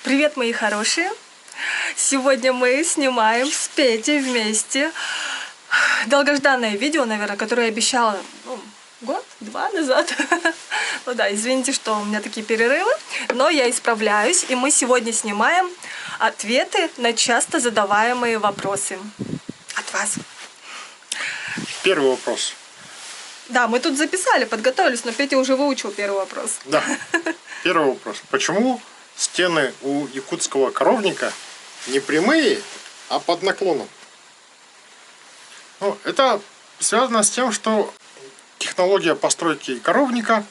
Привет, мои хорошие! Сегодня мы снимаем с Петей вместе долгожданное видео, наверное, которое я обещала год-два назад. Ну да, извините, что у меня такие перерывы, но я исправляюсь, и мы сегодня снимаем ответы на часто задаваемые вопросы от вас. Первый вопрос. Да, мы тут записали, подготовились, но Петя уже выучил первый вопрос. Да, первый вопрос. Почему стены у якутского коровника не прямые, а под наклоном? Ну, это связано с тем, что технология постройки коровника,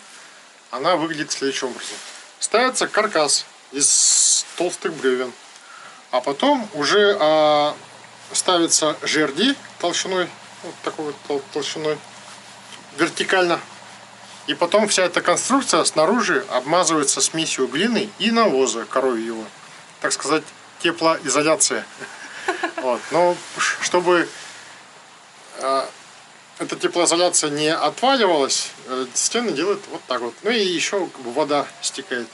она выглядит следующим образом. Ставится каркас из толстых бревен, а потом уже ставятся жерди толщиной, вот такой вот толщиной, вертикально. И потом вся эта конструкция снаружи обмазывается смесью глины и навоза коровьего. Так сказать, теплоизоляция. Вот. Но чтобы эта теплоизоляция не отваливалась, стены делают вот так вот. Ну и еще вода стекает.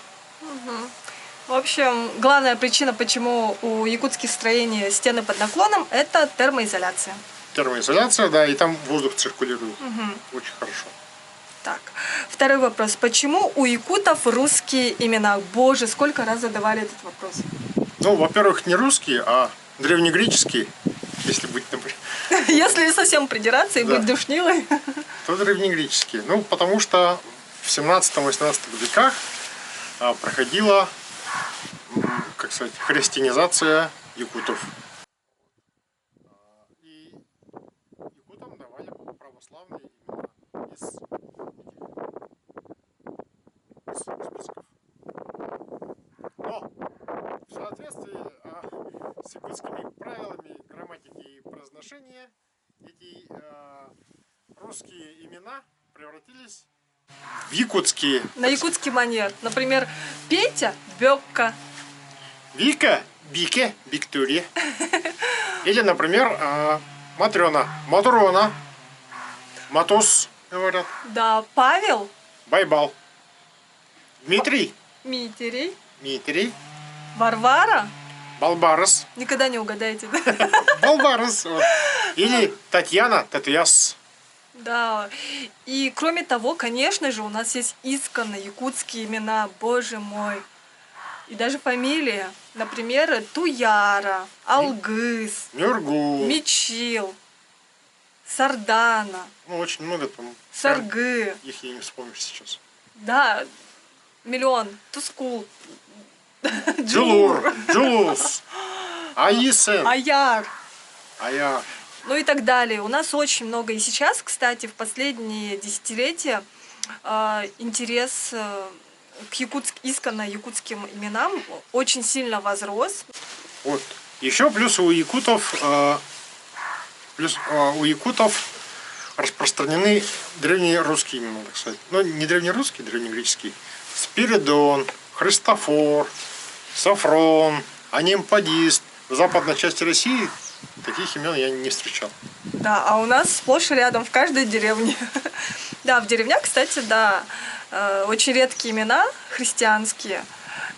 В общем, главная причина, почему у якутских строений стены под наклоном, это термоизоляция. Термоизоляция, да, и там воздух циркулирует. Очень хорошо. Так, второй вопрос. Почему у якутов русские имена? Боже, сколько раз задавали этот вопрос. Ну, во-первых, не русские, а древнегреческие, если быть, например. Если совсем придираться и Да. быть душнилой. То древнегреческие. Ну, потому что в 17-18 веках проходила, как сказать, христианизация якутов. И якутам давали православные имена из списков. Но в соответствии с якутскими правилами грамматики и произношения эти русские имена превратились в якутские. На якутский манер. Например, Петя – Бёкка. Вика – Бике, Виктория. Или, например, Матрена – Матрона. Матос, говорят. Да, Павел – Байбал. Дмитрий – Митерей. – Митрий. Варвара. Балбарас. Никогда не угадаете, да? Балбарас. Вот. Или Татьяна – Татьяс. Да. И кроме того, конечно же, у нас есть исконно якутские имена, боже мой. И даже фамилии. Например, Туяра, Алгыс, Нюргу. Мичил, Сардана, Ну, очень много там. Саргы. Их я не вспомнишь сейчас. Да, миллион. Тускул. Джулур, Джулус, Аисен, Аяр. Ая. Ну и так далее. У нас очень много. И сейчас, кстати, в последние десятилетия интерес к исконно якутским именам очень сильно возрос. Вот. Еще плюс у якутов, распространены древние русские имена, так сказать. Ну, не древнерусские, древнегреческие. Спиридон, Христофор, Сафрон, Анимпадист. В западной части России таких имен я не встречал. Да, а у нас сплошь и рядом, в каждой деревне. Да, в деревнях, кстати, да, очень редкие имена христианские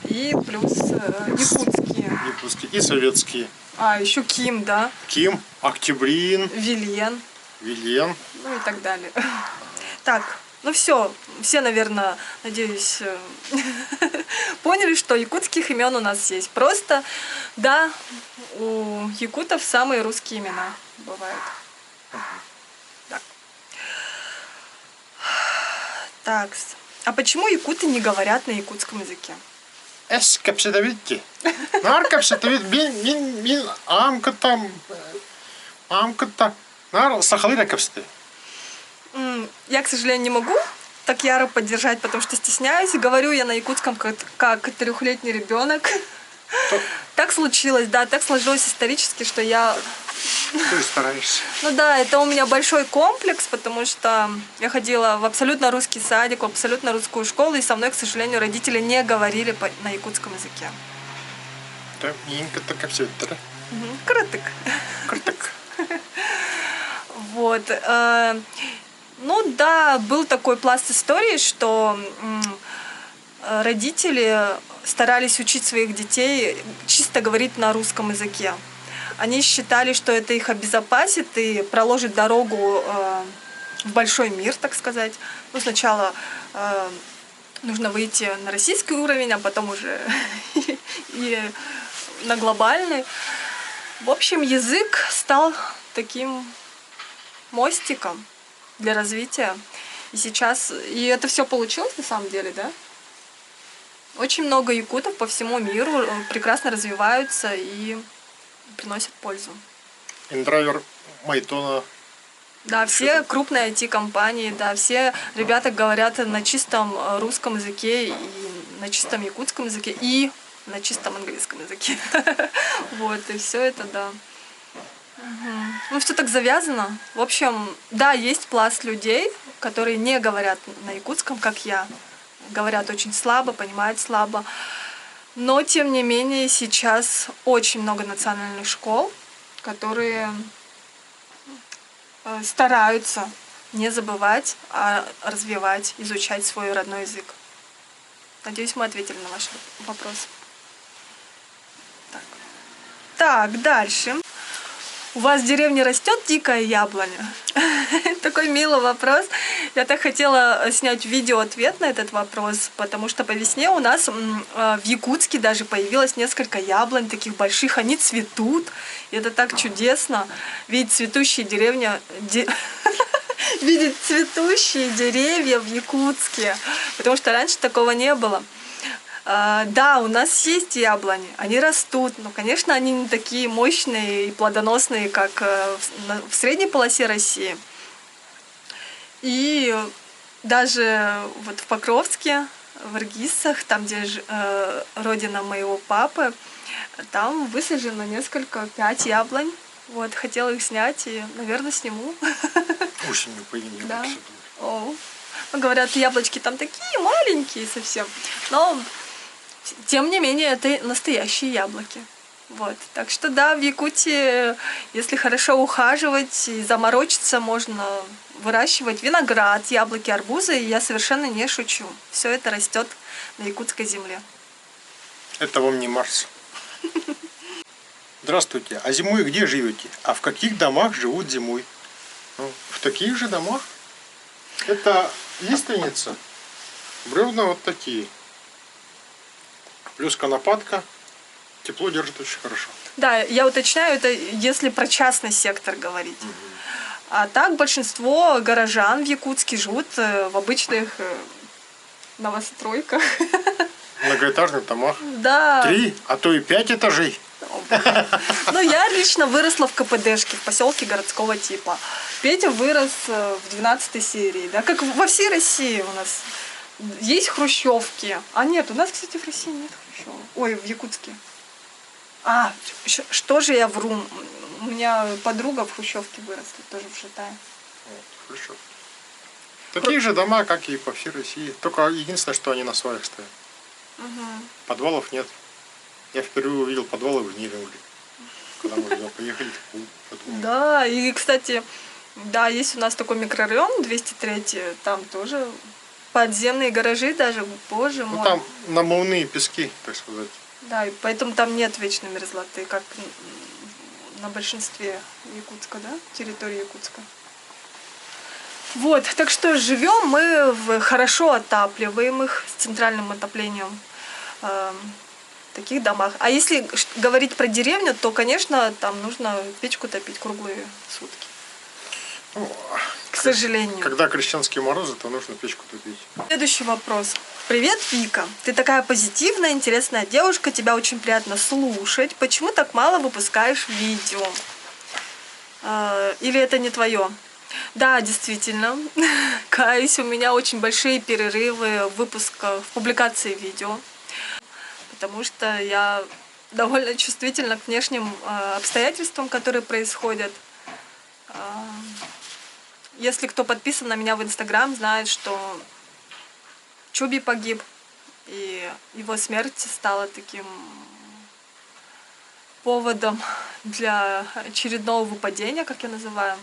и плюс якутские. Якутские и советские. А, еще Ким, да. Ким, Октябрин, Вилен. Вилен. Ну и так далее. Так, ну все, наверное, надеюсь, поняли, что якутских имен у нас есть. Просто, да, у якутов самые русские имена бывают. Так, а почему якуты не говорят на якутском языке? Капсидовидки. Нар капсидовид мин амката нар сахалыра капсиды. Я, к сожалению, не могу так яро поддержать, потому что стесняюсь. Говорю я на якутском как 3-летний ребенок. Так случилось, да, так сложилось исторически, что я... Ты стараешься. Ну да, это у меня большой комплекс, потому что я ходила в абсолютно русский садик, в абсолютно русскую школу, и со мной, к сожалению, родители не говорили на якутском языке. Да, инката капсидовид. Крытык. Крытык. Вот. Ну да, был такой пласт истории, что родители старались учить своих детей чисто говорить на русском языке. Они считали, что это их обезопасит и проложит дорогу в большой мир, так сказать. Ну, сначала нужно выйти на российский уровень, а потом уже и на глобальный. В общем, язык стал таким мостиком для развития. И сейчас... И это все получилось на самом деле, да? Очень много якутов по всему миру прекрасно развиваются и приносят пользу. Индрайвер Майтона. Да, все крупные IT-компании, да, все ребята говорят на чистом русском языке и на чистом якутском языке и на чистом английском языке. Вот, и все это, да. Ну, все так завязано. В общем, да, есть пласт людей, которые не говорят на якутском, как я. Говорят очень слабо, понимают слабо. Но, тем не менее, сейчас очень много национальных школ, которые стараются не забывать, а развивать, изучать свой родной язык. Надеюсь, мы ответили на ваш вопрос. Так, дальше. У вас в деревне растет дикая яблоня? Такой милый вопрос. Я так хотела снять видео-ответ на этот вопрос, потому что по весне у нас в Якутске даже появилось несколько яблонь таких больших. Они цветут. И это так чудесно. Видеть цветущие деревни... Видеть цветущие деревья в Якутске. Потому что раньше такого не было. Да, у нас есть яблони, они растут, но, конечно, они не такие мощные и плодоносные, как в средней полосе России. И даже вот в Покровске, в Иргизцах, там, где родина моего папы, там высажено 5 яблонь. Вот, хотела их снять и, наверное, сниму. Осенью поедем. Да. Говорят, яблочки там такие маленькие совсем, но... Тем не менее, это настоящие яблоки. Вот. Так что да, в Якутии, если хорошо ухаживать и заморочиться, можно выращивать виноград, яблоки, арбузы. И я совершенно не шучу. Все это растет на якутской земле. Это вам не Марс. Здравствуйте. А зимой где живете? А в каких домах живут зимой? Ну, в таких же домах. Это лиственница. Бревна вот такие. Плюс конопатка. Тепло держит очень хорошо. Да, я уточняю, это если про частный сектор говорить. А так большинство горожан в Якутске живут в обычных новостройках. Многоэтажных домах. Да. 3, а то и 5 этажей. Ну, я лично выросла в КПДшке, в поселке городского типа. Петя вырос в 12 серии, да, как во всей России у нас. Есть хрущевки. А нет, у нас, кстати, в России нет хрущевок. Ой, в Якутске. А, что же я вру? У меня подруга в хрущевке выросла, тоже в Шатае. Хрущевки. Такие же дома, как и по всей России. Только единственное, что они на сваях стоят. Подвалов нет. Я впервые увидел подвалы в Нерюнгли. Когда мы туда поехали. Да, и, кстати, да, есть у нас такой микрорайон 203, там тоже подземные гаражи даже, боже мой. Ну там намывные пески, так сказать. Да, и поэтому там нет вечной мерзлоты, как на большинстве Якутска, да, территории Якутска. Вот, так что живем мы в хорошо отапливаемых с центральным отоплением таких домах. А если говорить про деревню, то, конечно, там нужно печку топить круглые сутки. Ну, к сожалению. Когда крещенские морозы, то нужно печку топить. Следующий вопрос. Привет, Вика. Ты такая позитивная, интересная девушка, тебя очень приятно слушать. Почему так мало выпускаешь видео? Или это не твое? Да, действительно. Каюсь, у меня очень большие перерывы в выпусках, в публикации видео. Потому что я довольно чувствительна к внешним обстоятельствам, которые происходят. Если кто подписан на меня в Инстаграм, знает, что Чуби погиб, и его смерть стала таким поводом для очередного выпадения, как я называю.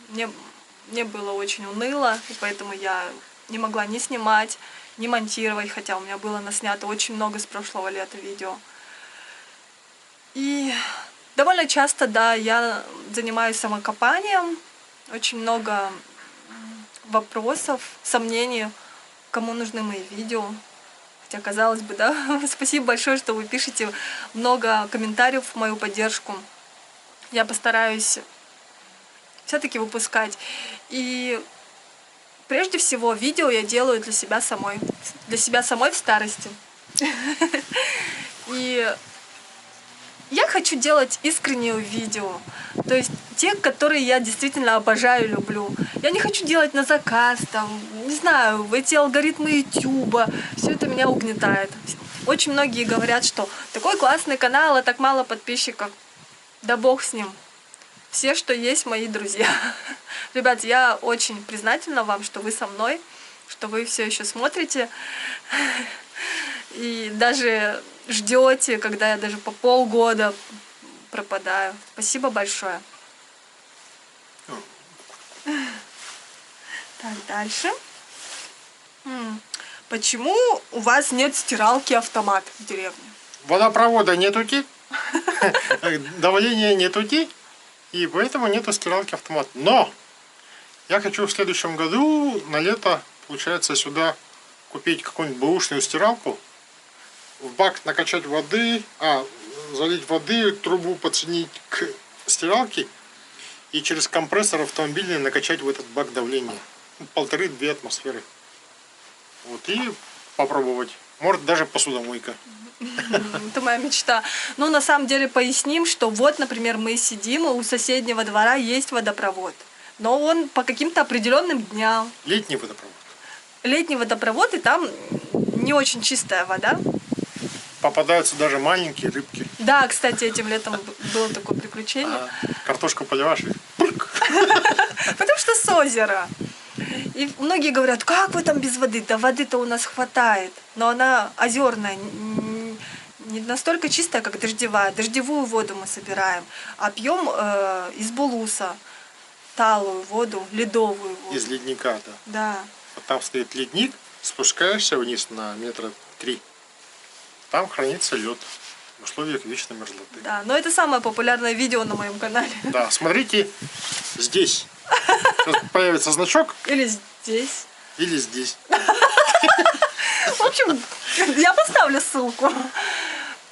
Мне было очень уныло, и поэтому я не могла ни снимать, не монтировать, хотя у меня было наснято очень много с прошлого лета видео. И довольно часто, да, я занимаюсь самокопанием, очень много вопросов, сомнений, кому нужны мои видео. Хотя, казалось бы, да, спасибо большое, что вы пишете много комментариев в мою поддержку. Я постараюсь все-таки выпускать. И прежде всего видео я делаю для себя самой в старости. И я хочу делать искренние видео, то есть те, которые я действительно обожаю и люблю. Я не хочу делать на заказ, там, не знаю, эти алгоритмы Ютуба, все это меня угнетает. Очень многие говорят, что такой классный канал, а так мало подписчиков. Да бог с ним. Все, что есть, мои друзья. Ребят, я очень признательна вам, что вы со мной, что вы все еще смотрите. И даже ждете, когда я даже по полгода пропадаю. Спасибо большое. Так, дальше. Почему у вас нет стиралки-автомат в деревне? Водопровода нетути, давления нетути, и поэтому нету стиралки-автомат. Но я хочу в следующем году на лето, получается, сюда купить какую-нибудь бэушную стиралку, в бак накачать воды, залить воды, трубу подсоединить к стиралке и через компрессор автомобильный накачать в этот бак давление. 1,5-2 атмосферы. Вот, и попробовать. Может, даже посудомойка. Это моя мечта. Но на самом деле поясним, что вот, например, мы сидим, и у соседнего двора есть водопровод. Но он по каким-то определенным дням. Летний водопровод. Летний водопровод, и там не очень чистая вода. Попадаются даже маленькие рыбки. Да, кстати, этим летом было такое приключение. Картошку поливаешь и пульк. Потому что с озера. И многие говорят, как вы там без воды? Да воды-то у нас хватает. Но она озерная, не настолько чистая, как дождевая. Дождевую воду мы собираем, а пьем из булуса. Талую воду, ледовую воду. Из ледника, да. Да. Вот там стоит ледник, спускаешься вниз на 3 метра. Там хранится лед в условиях вечной мерзлоты. Да, но это самое популярное видео на моем канале. Да, смотрите здесь. Сейчас появится значок. Или здесь. Или здесь. В общем, я поставлю ссылку.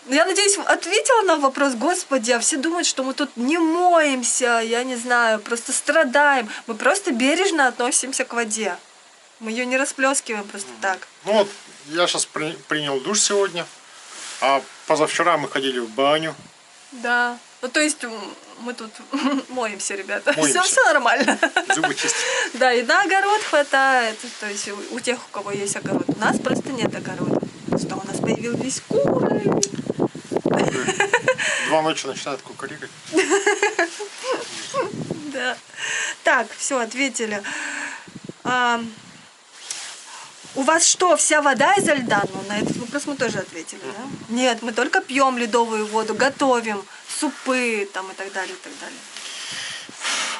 Я надеюсь, ответила на вопрос. Господи, а все думают, что мы тут не моемся, я не знаю, просто страдаем. Мы просто бережно относимся к воде. Мы ее не расплескиваем просто так. Ну вот, я сейчас принял душ сегодня, а позавчера мы ходили в баню. Да. Ну, то есть мы тут моемся, ребята. Моемся. Все нормально. Зубы чистые. Да, и на огород хватает. То есть у тех, у кого есть огород. У нас просто нет огорода. Что у нас появились куры. 2 ночи начинают кукурикать. Да. Так, все, ответили. У вас что, вся вода изо льда? Ну, на этот вопрос мы тоже ответили, да? Нет, мы только пьем ледовую воду, готовим супы там и так далее, и так далее.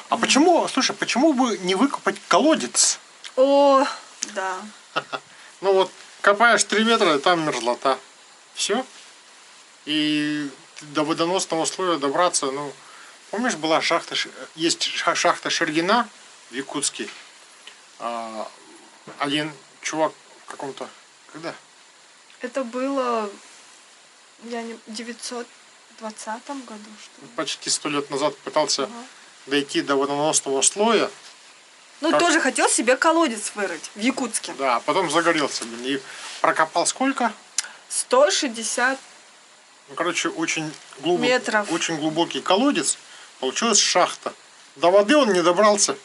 А почему, слушай, почему бы не выкопать колодец? О, да. Ну вот, копаешь 3 метра, и там мерзлота. Все. И до водоносного слоя добраться, ну, помнишь, была шахта, есть шахта Шергина в Якутске. Один чувак в каком-то, когда? Это было, я не, в 920 году, что ли? Почти 100 лет назад пытался дойти до водоносного слоя. Ну, тоже хотел себе колодец вырыть в Якутске. Да, а потом загорелся, блин, и прокопал сколько? 160 Ну, короче, очень метров. очень глубокий колодец. Получилась шахта. До воды он не добрался.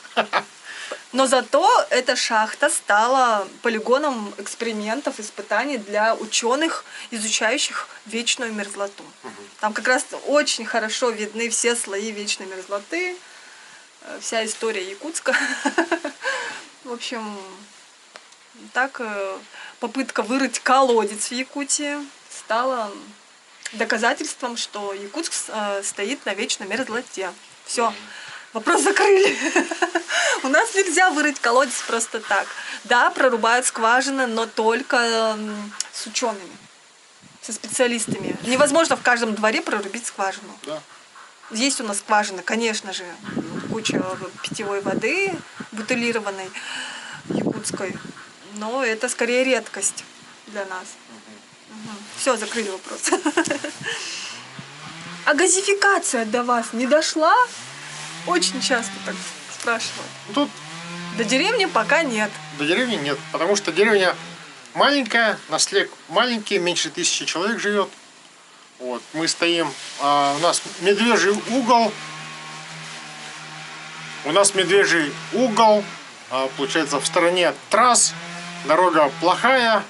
Но зато эта шахта стала полигоном экспериментов, испытаний для ученых, изучающих вечную мерзлоту. Там как раз очень хорошо видны все слои вечной мерзлоты, вся история Якутска. В общем, так попытка вырыть колодец в Якутии стала доказательством, что Якутск стоит на вечной мерзлоте. Все. Вопрос закрыли. У нас нельзя вырыть колодец просто так. Да, прорубают скважины, но только с учеными, со специалистами. Невозможно в каждом дворе прорубить скважину. Да. Есть у нас скважины, конечно же, куча питьевой воды бутылированной, якутской, но это скорее редкость для нас. Все, закрыли вопрос. А газификация до вас не дошла? Очень часто так спрашивают. Тут До деревни пока нет. до деревни нет, потому что деревня маленькая, наслед маленький, меньше 1000 человек живет. Вот, мы стоим, у нас медвежий угол. Получается, в стороне от трасс, дорога плохая,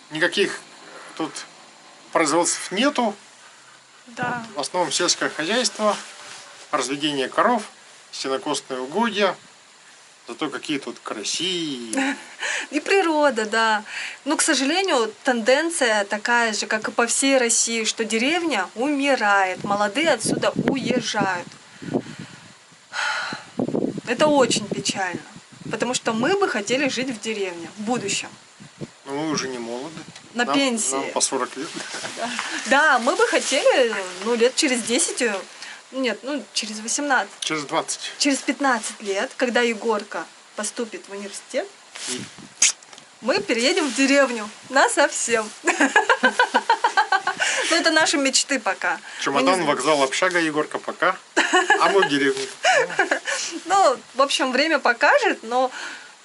никаких тут производств нету. Да. В основном сельское хозяйство, разведение коров, сенокосные угодья. Зато какие тут красивые. И природа, да. Но, к сожалению, тенденция такая же, как и по всей России, что деревня умирает, молодые отсюда уезжают. Это очень печально, потому что мы бы хотели жить в деревне в будущем. Но мы уже не молоды. На пенсии. Нам по 40 лет. Да, мы бы хотели, лет через 10, нет, через 18. Через 20. Через 15 лет, когда Егорка поступит в университет, И мы переедем в деревню насовсем. Но это наши мечты пока. чемодан, вокзал, общага, Егорка, пока. А мы в деревне. В общем, время покажет, но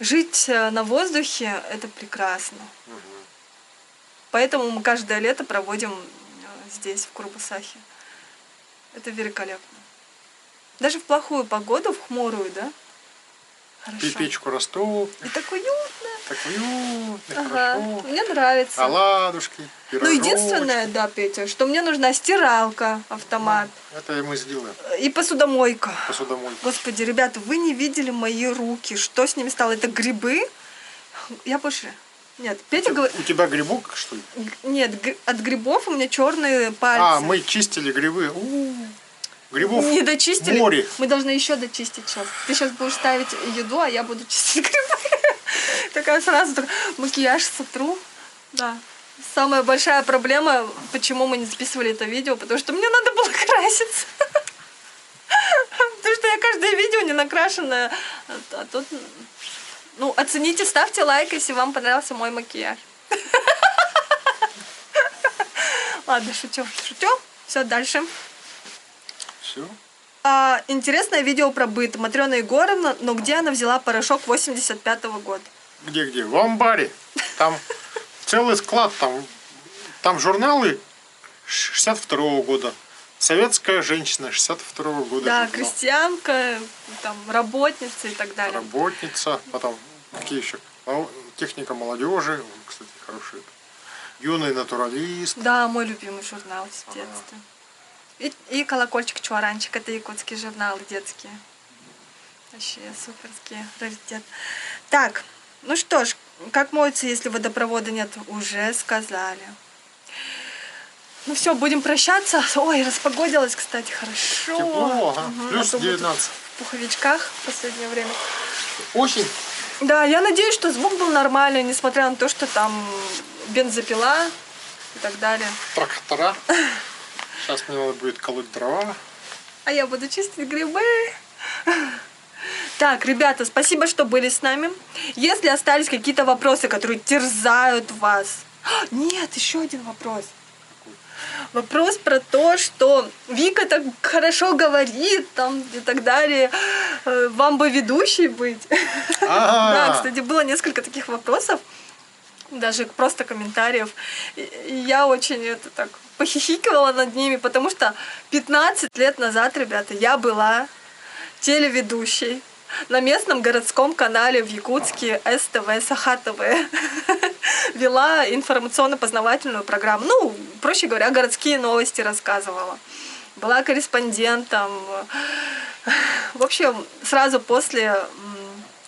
жить на воздухе – это прекрасно. Поэтому мы каждое лето проводим здесь, в Курбасахе. Это великолепно. Даже в плохую погоду, в хмурую, да? Хорошо. Печку расту. И так уютно. Так уютно, Ага, хорошо. мне нравится. Оладушки, пирожочки. Единственное, да, Петя, что мне нужна стиралка, автомат Это мы сделаем. и посудомойка. Посудомойку. Господи, ребята, вы не видели мои руки. Что с ними стало? Это грибы? Я больше... Нет, Петя говорит... У тебя грибок, что ли? Нет, от грибов у меня черные пальцы. Мы чистили грибы. Грибов Не дочистили. море. Мы должны еще дочистить сейчас. Ты сейчас будешь ставить еду, а я буду чистить грибы. Такая сразу макияж сотру. Да. Самая большая проблема, почему мы не записывали это видео, потому что мне надо было краситься. Потому что я каждое видео не накрашенная. А тут... оцените, ставьте лайк, если вам понравился мой макияж. Ладно, шучу. Все, дальше. Все. Интересное видео про быт. Матрена Егоровна, но где она взяла порошок 85-го года? Где? В амбаре. Там целый склад. Там журналы 62-го года. Советская женщина 62-го года. Да, журнал. крестьянка, там, работница и так далее. Работница. Потом какие еще? Техника молодежи. Кстати, хороший. Юный натуралист. Да, мой любимый журнал с детства. И колокольчик-чуаранчик. Это якутские журналы детские. Вообще суперские. Раритет. Так, что ж, как моются, если водопровода нет? Уже сказали. Все, будем прощаться. Ой, распогодилось, кстати, хорошо. Тепло, ага. Угу. Плюс 19. В пуховичках в последнее время. Осень. Да, я надеюсь, что звук был нормальный, несмотря на то, что там бензопила и так далее. Трактора. Сейчас мне надо будет колоть дрова. А я буду чистить грибы. Так, ребята, спасибо, что были с нами. Если остались какие-то вопросы, которые терзают вас... Нет, еще один вопрос. Вопрос про то, что Вика так хорошо говорит там, и так далее. Вам бы ведущей быть. Да, кстати, было несколько таких вопросов. Даже просто комментариев. И я очень так похихикивала над ними, потому что 15 лет назад, ребята, я была телеведущей на местном городском канале в Якутске СТВ, Саха-ТВ. Вела информационно-познавательную программу. Проще говоря, городские новости рассказывала. Была корреспондентом. В общем, сразу после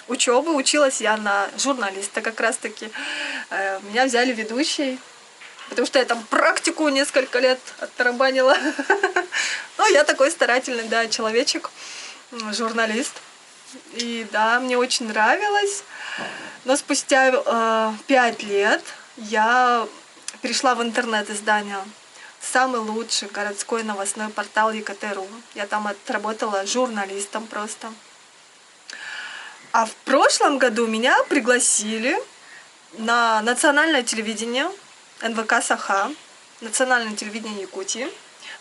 учебы училась я на журналиста как раз-таки. Меня взяли ведущей, потому что я там практику несколько лет оттарабанила. Я такой старательный, да, человечек, журналист. И да, мне очень нравилось. Но спустя 5 лет я перешла в интернет-издание. Самый лучший городской новостной портал ЕКТ.ру. Я там отработала журналистом просто. А в прошлом году меня пригласили на национальное телевидение НВК Саха, национальное телевидение Якутии,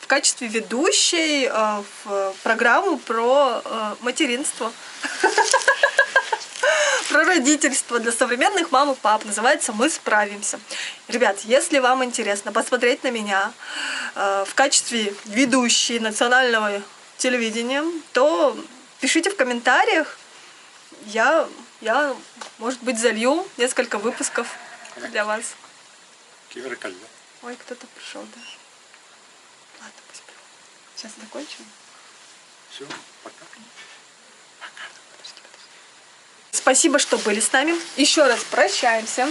в качестве ведущей в программу про материнство. Про родительство для современных мам и пап. Называется «Мы справимся». Ребят, если вам интересно посмотреть на меня в качестве ведущей национального телевидения, то пишите в комментариях. Я может быть, залью несколько выпусков для вас. Ой, кто-то пришел, да. Ладно, пусть приходит. Сейчас закончим. Все, пока. Спасибо, что были с нами. Еще раз прощаемся.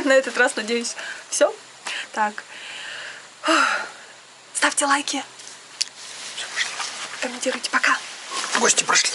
На этот раз, надеюсь, все. Так. Ставьте лайки. Комментируйте. Пока. Гости прошли.